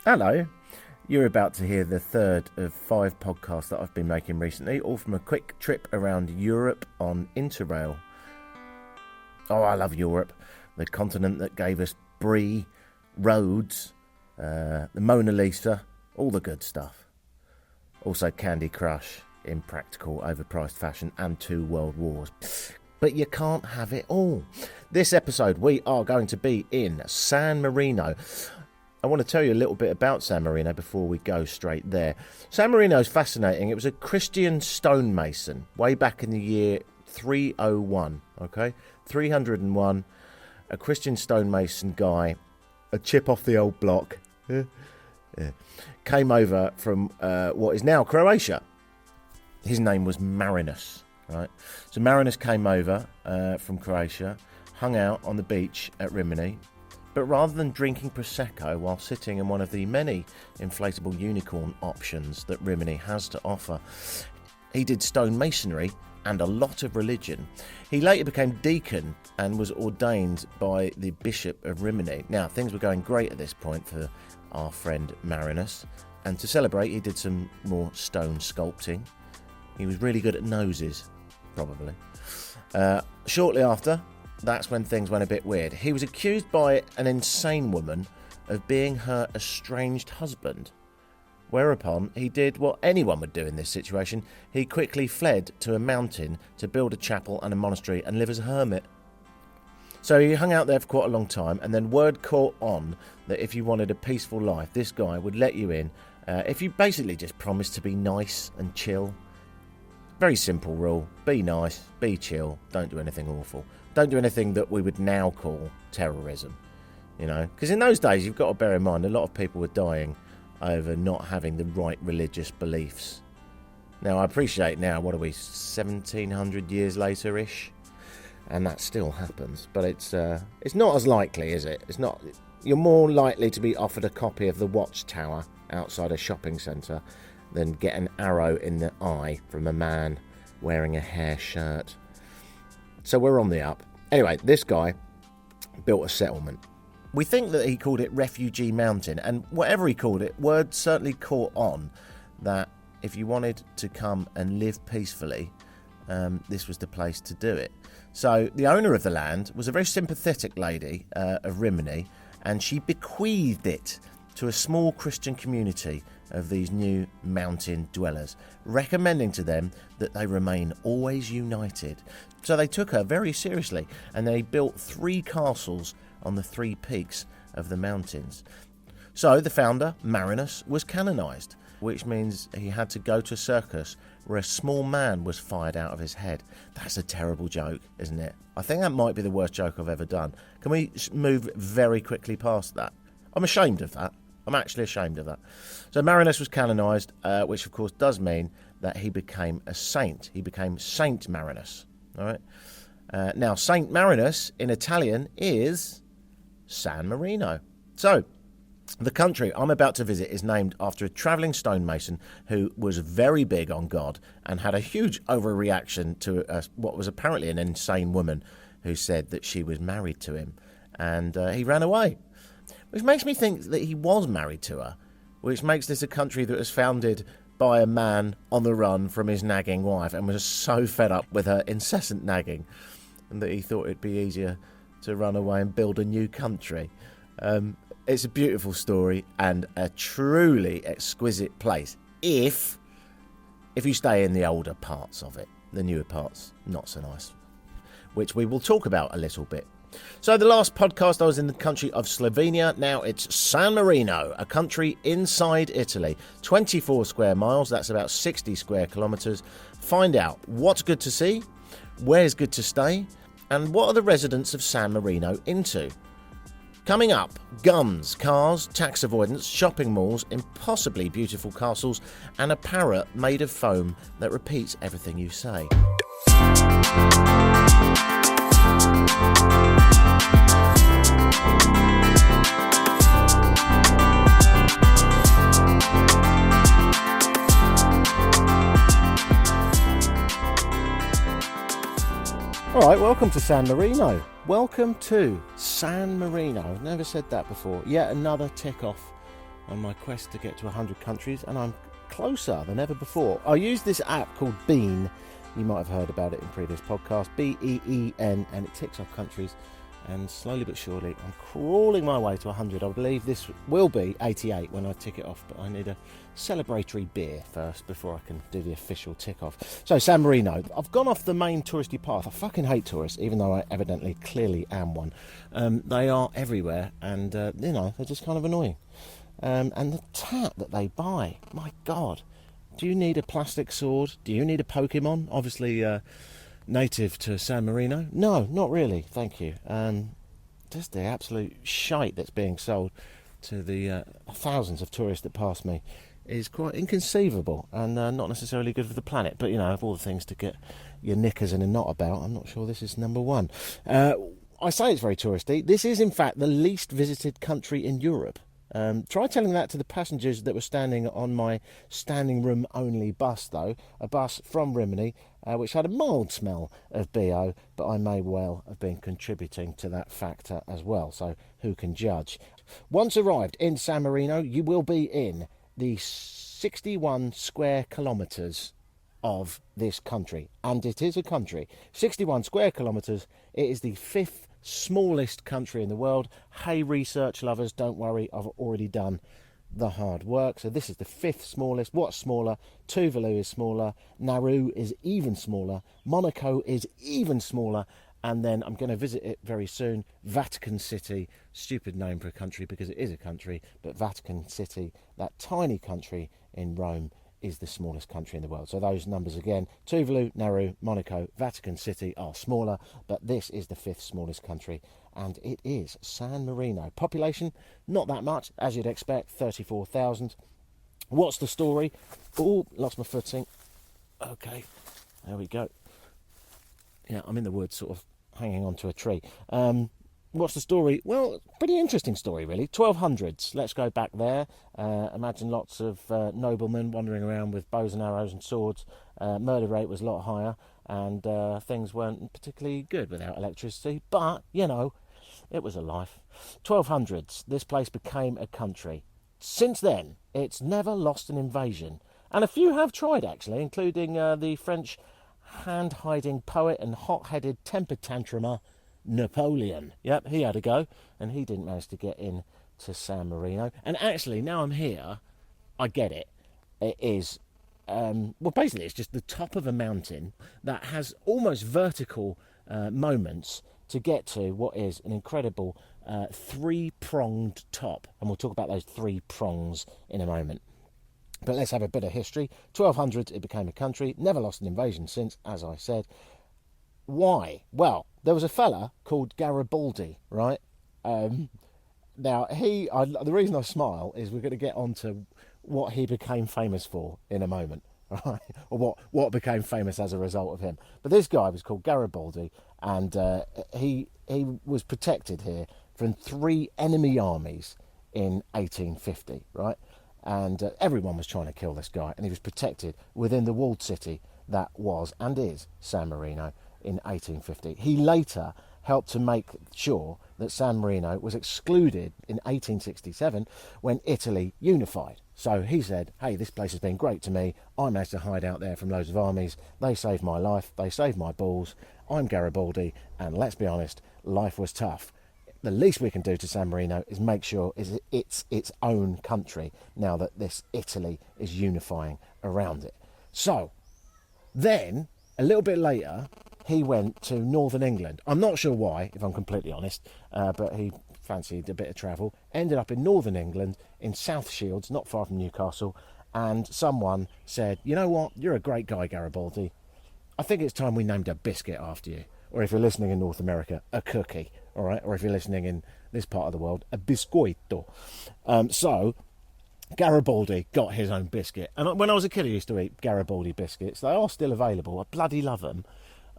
Hello, you're about to hear the third of 5 podcasts that I've been making recently, all from a quick trip around Europe on Interrail. Oh, I love Europe, the continent that gave us Brie, Rhodes, the Mona Lisa, all the good stuff. Also Candy Crush, impractical, overpriced fashion, and 2 world wars. But you can't have it all. This episode we are going to be in San Marino. I want to tell you a little bit about San Marino before we go straight there. San Marino is fascinating. It was a Christian stonemason way back in the year 301, okay? 301, a Christian stonemason guy, a chip off the old block, came over from what is now Croatia. His name was Marinus, right? So Marinus came over from Croatia, hung out on the beach at Rimini, but rather than drinking Prosecco while sitting in one of the many inflatable unicorn options that Rimini has to offer, he did stonemasonry and a lot of religion. He later became deacon and was ordained by the Bishop of Rimini. Now, things were going great at this point for our friend Marinus, and to celebrate, he did some more stone sculpting. He was really good at noses, probably. Shortly after, that's when things went a bit weird. He was accused by an insane woman of being her estranged husband, whereupon he did what anyone would do in this situation. He quickly fled to a mountain to build a chapel and a monastery and live as a hermit. So he hung out there for quite a long time, and then word caught on that if you wanted a peaceful life, this guy would let you in if you basically just promised to be nice and chill. Very simple rule: be nice, be chill, don't do anything awful. Don't do anything that we would now call terrorism, you know, because in those days you've got to bear in mind a lot of people were dying over not having the right religious beliefs. Now I appreciate now, what are we, 1700 years later-ish, and that still happens, but it's not as likely, is it? It's not. You're more likely to be offered a copy of the Watchtower outside a shopping centre than get an arrow in the eye from a man wearing a hair shirt. So we're on the up. Anyway, this guy built a settlement. We think that he called it Refugee Mountain, and whatever he called it, word certainly caught on that if you wanted to come and live peacefully, this was the place to do it. So the owner of the land was a very sympathetic lady of Rimini, and she bequeathed it to a small Christian community of these new mountain dwellers, recommending to them that they remain always united. So they took her very seriously, and they built 3 castles on the 3 peaks of the mountains. So the founder, Marinus, was canonised, which means he had to go to a circus where a small man was fired out of his head. That's a terrible joke, isn't it? I think that might be the worst joke I've ever done. Can we move very quickly past that? I'm ashamed of that. I'm actually ashamed of that. So Marinus was canonised, which of course does mean that he became a saint. He became Saint Marinus. All right. Now, Saint Marinus in Italian is San Marino. So the country I'm about to visit is named after a travelling stonemason who was very big on God and had a huge overreaction to what was apparently an insane woman who said that she was married to him, and he ran away. Which makes me think that he was married to her, which makes this a country that was founded by a man on the run from his nagging wife and was so fed up with her incessant nagging, and that he thought it'd be easier to run away and build a new country. It's a beautiful story and a truly exquisite place if you stay in the older parts of it. The newer parts, not so nice, which we will talk about a little bit. So the last podcast I was in the country of Slovenia. Now it's San Marino, a country inside Italy. 24 square miles, that's about 60 square kilometres. Find out what's good to see, where's good to stay, and what are the residents of San Marino into. Coming up, guns, cars, tax avoidance, shopping malls, impossibly beautiful castles, and a parrot made of foam that repeats everything you say. Alright, welcome to San Marino. Welcome to San Marino. I've never said that before. Yet another tick off on my quest to get to 100 countries, and I'm closer than ever before. I use this app called Bean. You might have heard about it in previous podcasts. BEEN, and it ticks off countries. And slowly but surely, I'm crawling my way to 100. I believe this will be 88 when I tick it off, but I need a celebratory beer first before I can do the official tick off. So, San Marino. I've gone off the main touristy path. I fucking hate tourists, even though I evidently clearly am one. They are everywhere, and, they're just kind of annoying. And the tat that they buy, my God. Do you need a plastic sword? Do you need a Pokemon? Obviously, native to San Marino? No, not really, thank you. Just the absolute shite that's being sold to the thousands of tourists that pass me is quite inconceivable and not necessarily good for the planet. But, of all the things to get your knickers in a knot about, I'm not sure this is number one. I say it's very touristy. This is, in fact, the least visited country in Europe. Try telling that to the passengers that were standing on my standing room only bus, though, a bus from Rimini, which had a mild smell of BO, but I may well have been contributing to that factor as well, so who can judge? Once arrived in San Marino, you will be in the 61 square kilometres of this country, and it is a country. 61 square kilometres. It is the fifth smallest country in the world. Hey, research lovers, don't worry, I've already done the hard work. So this is the fifth smallest. What's smaller? Tuvalu is smaller, Nauru is even smaller, Monaco is even smaller, and then I'm going to visit it very soon, Vatican City. Stupid name for a country because it is a country, but Vatican City, that tiny country in Rome, is the smallest country in the world. So those numbers again: Tuvalu, Nauru, Monaco, Vatican City are smaller, but this is the fifth smallest country, and it is San Marino. Population, not that much, as you'd expect, 34,000. What's the story? Oh, lost my footing. Okay, there we go. Yeah, I'm in the woods, sort of hanging onto a tree. What's the story? Well, pretty interesting story, really. 1200s. Let's go back there. Imagine lots of noblemen wandering around with bows and arrows and swords. Murder rate was a lot higher, and things weren't particularly good without electricity. But, it was a life. 1200s. This place became a country. Since then, it's never lost an invasion. And a few have tried, actually, including the French hand-hiding poet and hot-headed temper tantrumer, Napoleon. Yep, he had a go, and he didn't manage to get in to San Marino. And actually, now I'm here, I get it. It is, basically it's just the top of a mountain that has almost vertical moments to get to what is an incredible three-pronged top. And we'll talk about those three prongs in a moment. But let's have a bit of history. 1200s, it became a country, never lost an invasion since, as I said. Why? Well, there was a fella called Garibaldi, right? Now, the reason I smile is we're going to get on to what he became famous for in a moment, right? Or what became famous as a result of him. But this guy was called Garibaldi, and he was protected here from 3 enemy armies in 1850, right? And everyone was trying to kill this guy, and he was protected within the walled city that was and is San Marino in 1850. He later helped to make sure that San Marino was excluded in 1867 when Italy unified. So he said, hey, this place has been great to me. I managed to hide out there from loads of armies. They saved my life. They saved my balls. I'm Garibaldi, and let's be honest, life was tough. The least we can do to San Marino is make sure it's its own country now that this Italy is unifying around it. So then, a little bit later, he went to northern England. I'm not sure why, if I'm completely honest, but he fancied a bit of travel. Ended up in northern England, in South Shields, not far from Newcastle, and someone said, you know what, you're a great guy, Garibaldi. I think it's time we named a biscuit after you. Or if you're listening in North America, a cookie, all right? Or if you're listening in this part of the world, a biscoito. So Garibaldi got his own biscuit. And when I was a kid, I used to eat Garibaldi biscuits. They are still available. I bloody love them.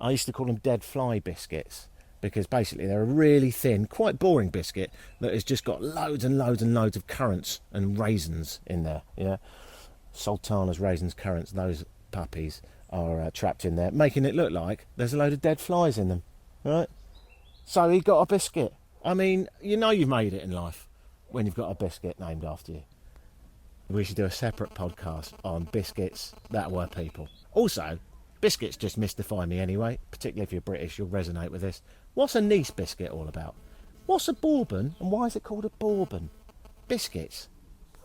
I used to call them dead fly biscuits because basically they're a really thin, quite boring biscuit that has just got loads and loads and loads of currants and raisins in there, yeah? Sultana's raisins, currants, those puppies are trapped in there, making it look like there's a load of dead flies in them, right? So he got a biscuit. I mean, you've made it in life when you've got a biscuit named after you. We should do a separate podcast on biscuits that were people. Also, biscuits just mystify me anyway, particularly if you're British, you'll resonate with this. What's a Nice biscuit all about? What's a bourbon, and why is it called a bourbon? Biscuits.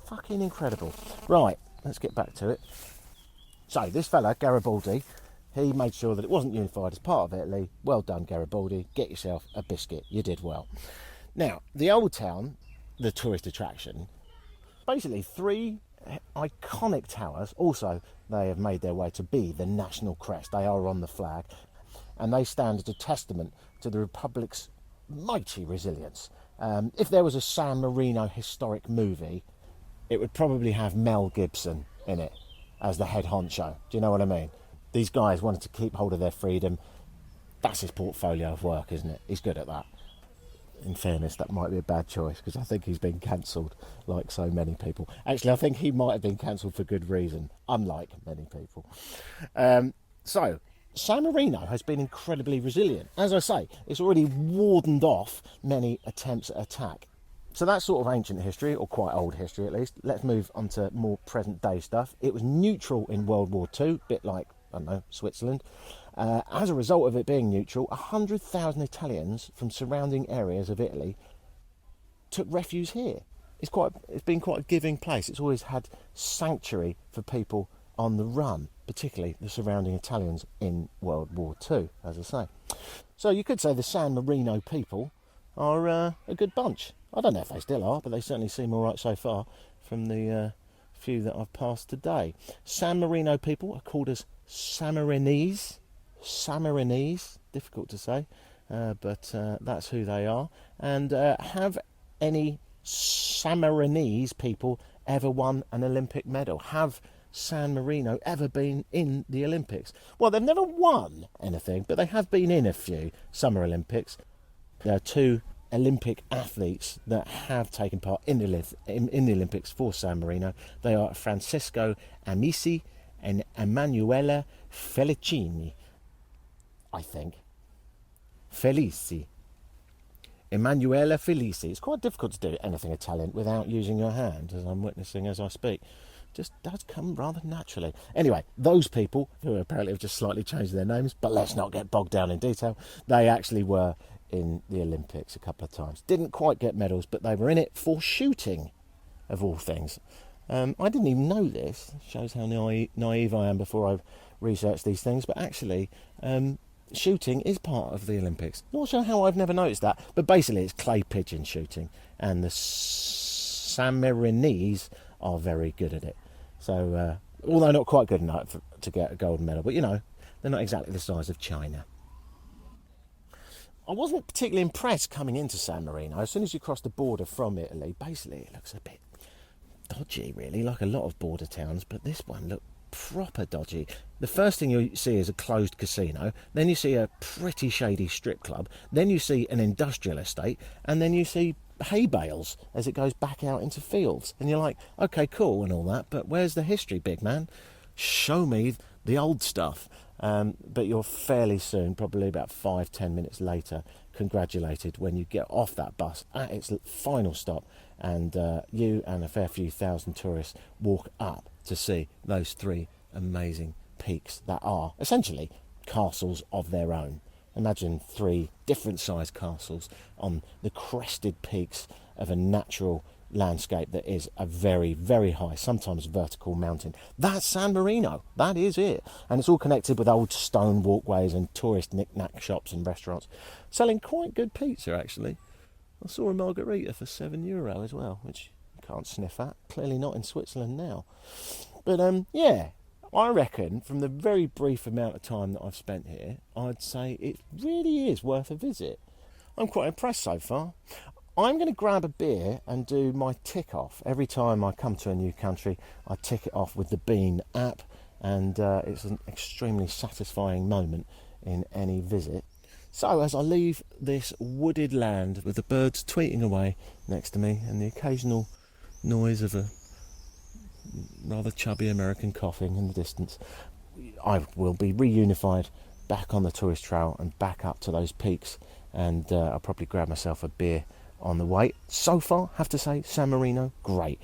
Fucking incredible. Right, let's get back to it. So, this fella, Garibaldi, he made sure that it wasn't unified as part of Italy. Well done, Garibaldi. Get yourself a biscuit. You did well. Now, the old town, the tourist attraction, basically 3 iconic towers. Also, they have made their way to be the national crest. They are on the flag, and they stand as a testament to the Republic's mighty resilience. If there was a San Marino historic movie, it would probably have Mel Gibson in it as the head honcho. Do you know what I mean? These guys wanted to keep hold of their freedom. That's his portfolio of work, isn't it? He's good at that. In fairness, that might be a bad choice, because I think he's been cancelled like so many people. Actually, I think he might have been cancelled for good reason, unlike many people. So, San Marino has been incredibly resilient. As I say, it's already wardened off many attempts at attack. So that's sort of ancient history, or quite old history at least. Let's move on to more present day stuff. It was neutral in World War II, a bit like, I don't know, Switzerland. As a result of it being neutral, 100,000 Italians from surrounding areas of Italy took refuge here. It's been quite a giving place. It's always had sanctuary for people on the run, particularly the surrounding Italians in World War II, as I say. So you could say the San Marino people are a good bunch. I don't know if they still are, but they certainly seem all right so far from the few that I've passed today. San Marino people are called as Samarinese. Samarinese, difficult to say, but that's who they are. And have any Samarinese people ever won an Olympic medal? Have San Marino ever been in the Olympics? Well, they've never won anything, but they have been in a few Summer Olympics. There are 2 Olympic athletes that have taken part in the Olympics for San Marino. They are Francesco Amici and Emanuela Felicini, I think. Felici. Emanuela Felici. It's quite difficult to do anything Italian without using your hand, as I'm witnessing as I speak. Just does come rather naturally. Anyway, those people, who apparently have just slightly changed their names, but let's not get bogged down in detail, they actually were in the Olympics a couple of times. Didn't quite get medals, but they were in it for shooting, of all things. I didn't even know this. Shows how naive I am before I research these things. But actually, shooting is part of the Olympics. Not sure how I've never noticed that, but basically it's clay pigeon shooting, and the Samarinese are very good at it. So, although not quite good enough to get a gold medal, but you know, they're not exactly the size of China. I wasn't particularly impressed coming into San Marino. As soon as you cross the border from Italy, basically it looks a bit dodgy, really, like a lot of border towns, but this one looked proper dodgy. The first thing you see is a closed casino, then you see a pretty shady strip club, then you see an industrial estate, and then you see hay bales as it goes back out into fields. And you're like, okay, cool and all that, but where's the history, big man? Show me the old stuff. But you're fairly soon, probably about 5-10 minutes later, congratulated when you get off that bus at its final stop, and you and a fair few thousand tourists walk up to see those 3 amazing peaks that are essentially castles of their own. Imagine 3 different sized castles on the crested peaks of a natural landscape that is a very, very high, sometimes vertical mountain. That's San Marino. That is it. And it's all connected with old stone walkways and tourist knick-knack shops and restaurants selling quite good pizza, actually. I saw a margarita for €7 as well, which you can't sniff at. Clearly not in Switzerland now. But yeah, I reckon from the very brief amount of time that I've spent here, I'd say it really is worth a visit. I'm quite impressed so far. I'm going to grab a beer and do my tick off. Every time I come to a new country, I tick it off with the Bean app, and it's an extremely satisfying moment in any visit. So as I leave this wooded land with the birds tweeting away next to me and the occasional noise of a rather chubby American coughing in the distance, I will be reunified back on the tourist trail and back up to those peaks, and I'll probably grab myself a beer on the way. So far, have to say, San Marino, great.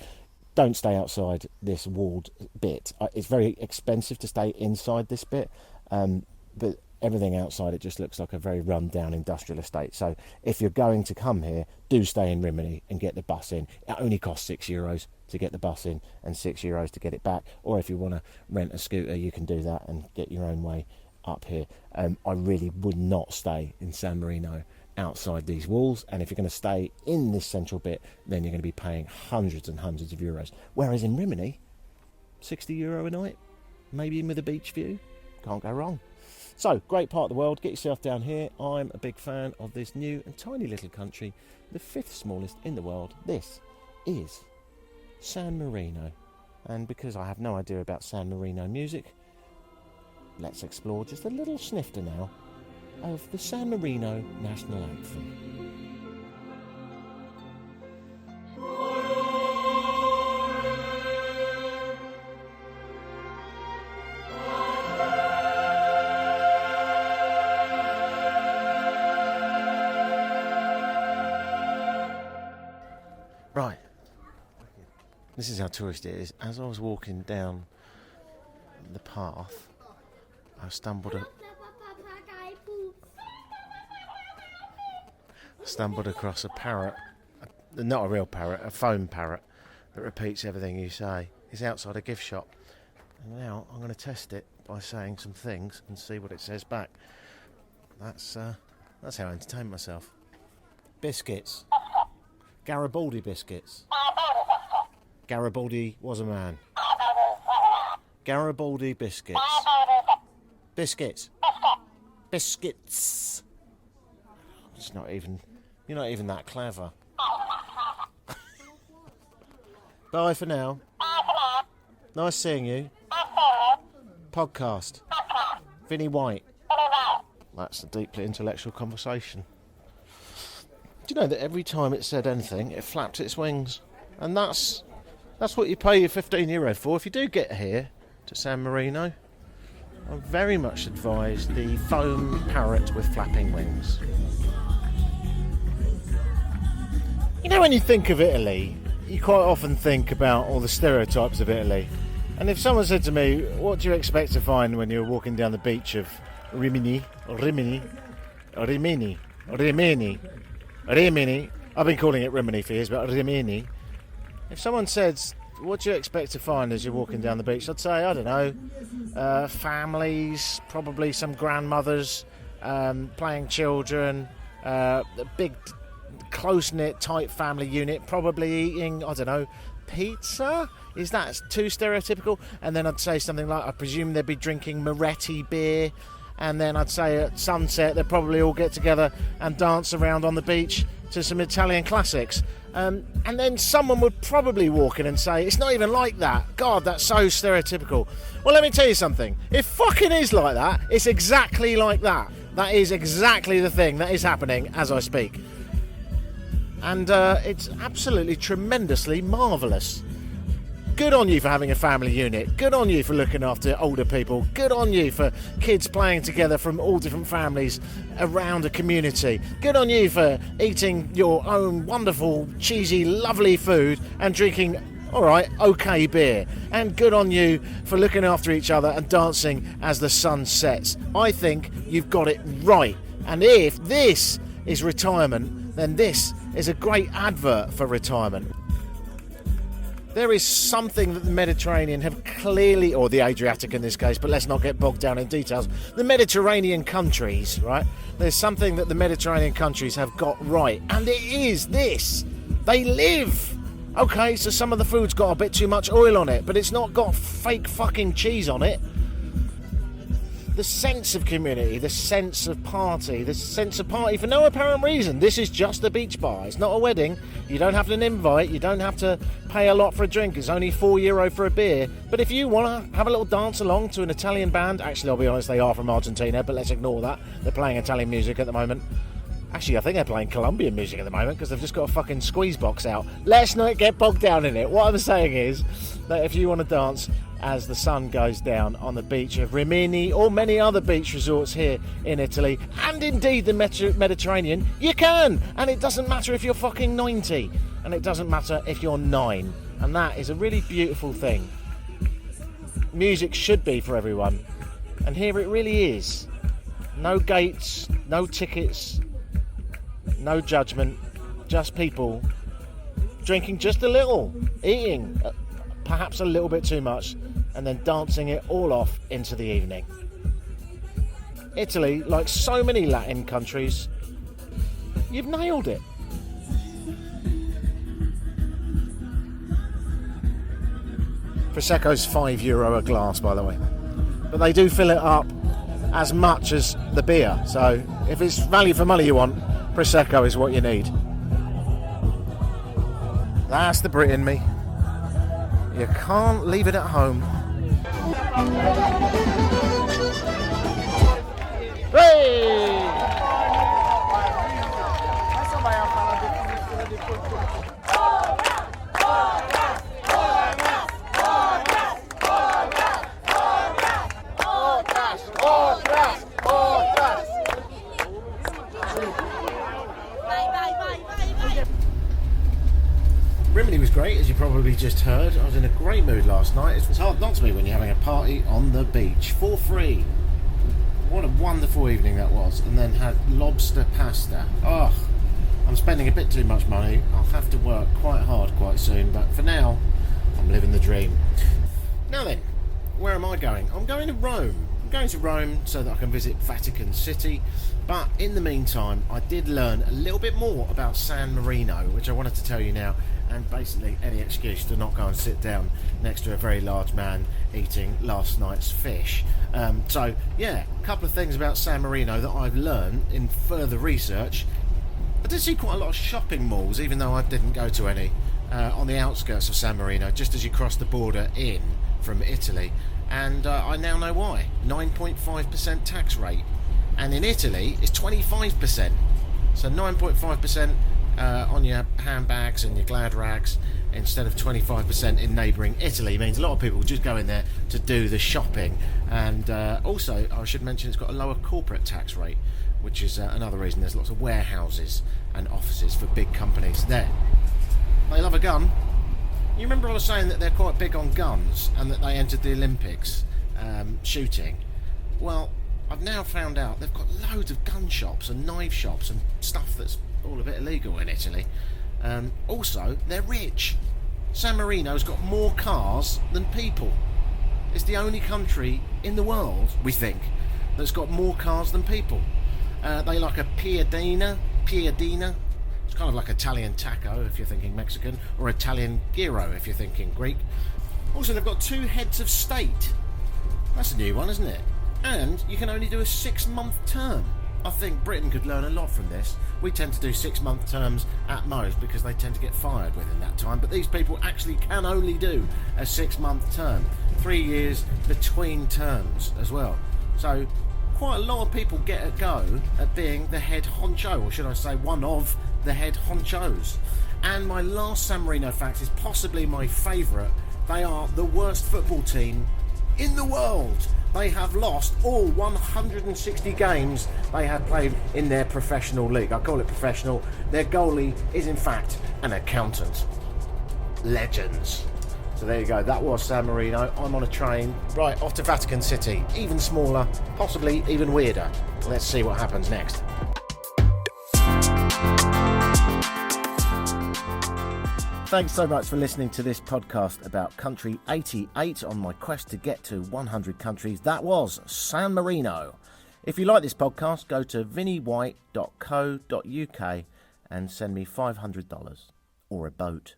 don't stay outside this walled bit. It's very expensive to stay inside this bit, but everything outside it just looks like a very run-down industrial estate. So if you're going to come here, do stay in Rimini and get the bus in. It only costs €6 to get the bus in and €6 to get it back. Or if you want to rent a scooter, you can do that and get your own way up here. I really would not stay in San Marino outside these walls, and if you're going to stay in this central bit, then you're going to be paying hundreds and hundreds of euros. Whereas in Rimini, €60 a night, maybe in with a beach view, can't go wrong. So, great part of the world, get yourself down here. I'm a big fan of this new and tiny little country, the 5th smallest in the world. This is San Marino. And because I have no idea about San Marino music, let's explore just a little snifter now of the San Marino National Anthem. Right, this is how touristy it is. As I was walking down the path, I stumbled across a parrot, not a real parrot, a foam parrot that repeats everything you say. It's outside a gift shop. And now I'm going to test it by saying some things and see what it says back. That's how I entertain myself. Biscuits. Garibaldi biscuits. Garibaldi was a man. Garibaldi biscuits. Biscuits. Biscuits. It's not even... You're not even that clever. Bye for now. Nice seeing you. Podcast. Vinnie White. That's a deeply intellectual conversation. Do you know that every time it said anything, it flapped its wings? And that's what you pay your €15 for. If you do get here to San Marino, I very much advise the foam parrot with flapping wings. You know, when you think of Italy, you quite often think about all the stereotypes of Italy. And if someone said to me, what do you expect to find when you're walking down the beach of Rimini? I've been calling it Rimini for years, but Rimini. If someone said, what do you expect to find as you're walking down the beach? I'd say, I don't know, families, probably some grandmothers, playing children, a big, close-knit, tight family unit, probably eating, I don't know, pizza? Is that too stereotypical? And then I'd say something like, I presume they'd be drinking Moretti beer. And then I'd say at sunset they'd probably all get together and dance around on the beach to some Italian classics. And then someone would probably walk in and say, it's not even like that. God, that's so stereotypical. Well, let me tell you something. It fucking is like that. It's exactly like that. That is exactly the thing that is happening as I speak. And it's absolutely tremendously marvellous. Good on you for having a family unit. Good on you for looking after older people. Good on you for kids playing together from all different families around a community. Good on you for eating your own wonderful, cheesy, lovely food and drinking, alright, okay beer. And good on you for looking after each other and dancing as the sun sets. I think you've got it right. And if this is retirement, then this is a great advert for retirement. There is something that the Mediterranean have clearly, or the Adriatic in this case, but let's not get bogged down in details. The Mediterranean countries, right? There's something that the Mediterranean countries have got right, and it is this. They live. Okay, so some of the food's got a bit too much oil on it, but it's not got fake fucking cheese on it. The sense of community, the sense of party for no apparent reason. This is just a beach bar. It's not a wedding. You don't have an invite. You don't have to pay a lot for a drink. It's only €4 for a beer. But if you want to have a little dance along to an Italian band, actually, I'll be honest, they are from Argentina, but let's ignore that. They're playing Italian music at the moment. Actually, I think they're playing Colombian music at the moment because they've just got a fucking squeeze box out. Let's not get bogged down in it. What I'm saying is that if you want to dance as the sun goes down on the beach of Rimini or many other beach resorts here in Italy, and indeed the Mediterranean, you can. And it doesn't matter if you're fucking 90. And it doesn't matter if you're 9. And that is a really beautiful thing. Music should be for everyone, and here it really is. No gates, no tickets, no judgment, just people drinking just a little, eating perhaps a little bit too much, and then dancing it all off into the evening. Italy, like so many Latin countries, you've nailed it. Prosecco's €5 a glass, by the way, but they do fill it up as much as the beer, so if it's value for money you want, Prosecco is what you need. That's the Brit in me. You can't leave it at home. Hey! Rimini was great, as you probably just heard. I was in a great mood last night. It's hard not to be when you're having a party on the beach for free. What a wonderful evening that was. And then had lobster pasta. Oh, I'm spending a bit too much money. I'll have to work quite hard quite soon, but for now, I'm living the dream. Now then, where am I going? I'm going to Rome. I'm going to Rome so that I can visit Vatican City. But in the meantime, I did learn a little bit more about San Marino, which I wanted to tell you now. And basically any excuse to not go and sit down next to a very large man eating last night's fish. So yeah, a couple of things about San Marino that I've learned in further research. I did see quite a lot of shopping malls, even though I didn't go to any, on the outskirts of San Marino, just as you cross the border in from Italy. And I now know why. 9.5% tax rate. And in Italy, it's 25%. So 9.5% on your handbags and your glad rags instead of 25% in neighbouring Italy means a lot of people just go in there to do the shopping. And also, I should mention, it's got a lower corporate tax rate, which is another reason there's lots of warehouses and offices for big companies there. They love a gun. You remember I was saying that they're quite big on guns and that they entered the Olympics shooting? Well, I've now found out they've got loads of gun shops and knife shops and stuff that's all a bit illegal in Italy. Also, they're rich. San Marino's got more cars than people. It's the only country in the world, we think, that's got more cars than people. They like a piadina. It's kind of like Italian taco if you're thinking Mexican, or Italian gyro if you're thinking Greek. Also, they've got 2 heads of state. That's a new one, isn't it? And you can only do a 6-month term. I think Britain could learn a lot from this. We tend to do 6-month terms at most because they tend to get fired within that time. But these people actually can only do a 6-month term. 3 years between terms as well. So quite a lot of people get a go at being the head honcho, or should I say one of the head honchos. And my last San Marino fact is possibly my favourite. They are the worst football team in the world. They have lost all 160 games they have played in their professional league. I call it professional. Their goalie is in fact an accountant. Legends. So there you go, that was San Marino. I'm on a train, right, off to Vatican City. Even smaller, possibly even weirder. Let's see what happens next. Thanks so much for listening to this podcast about country 88 on my quest to get to 100 countries. That was San Marino. If you like this podcast, go to vinnywhite.co.uk and send me $500 or a boat.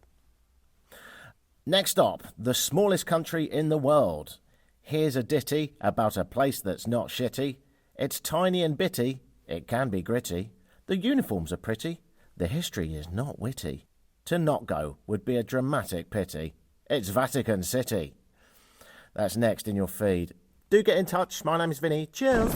Next up, the smallest country in the world. Here's a ditty about a place that's not shitty. It's tiny and bitty, it can be gritty. The uniforms are pretty, the history is not witty. To not go would be a dramatic pity. It's Vatican City. That's next in your feed. Do get in touch. My name is Vinny. Cheers.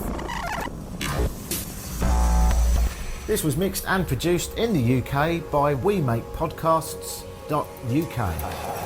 This was mixed and produced in the UK by WeMakePodcasts.uk.